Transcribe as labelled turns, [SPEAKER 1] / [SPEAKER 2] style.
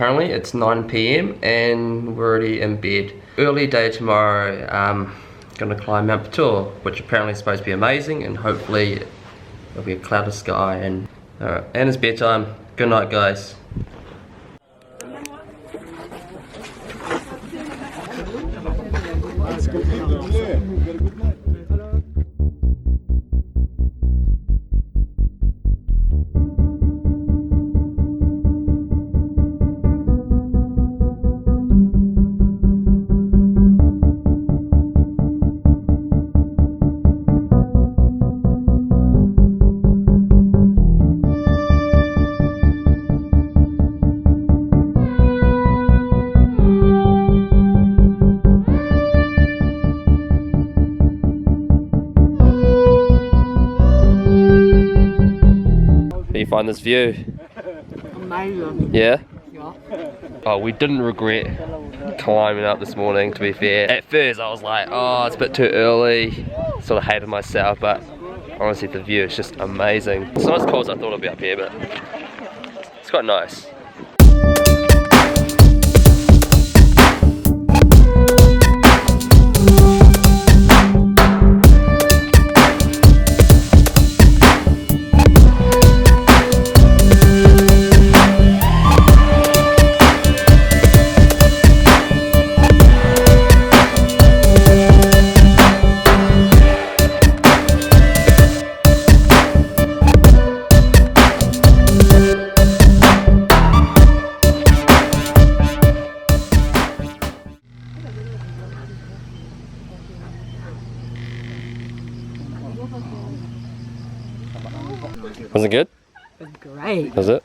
[SPEAKER 1] currently it's 9 PM and we're already in bed. Early day tomorrow, gonna climb Mount Patur, which apparently is supposed to be amazing, and hopefully it'll be a cloudless sky. And and it's bedtime. Good night, guys. How do you find this view?
[SPEAKER 2] Amazing.
[SPEAKER 1] Yeah?
[SPEAKER 2] Yeah.
[SPEAKER 1] Oh, we didn't regret climbing up this morning, to be fair. At first I was like, oh, it's a bit too early. Sort of hated myself, but honestly the view is just amazing. It's not as cool as I thought it'd be up here, but it's quite nice. Was it good?
[SPEAKER 2] It was great.
[SPEAKER 1] Was it?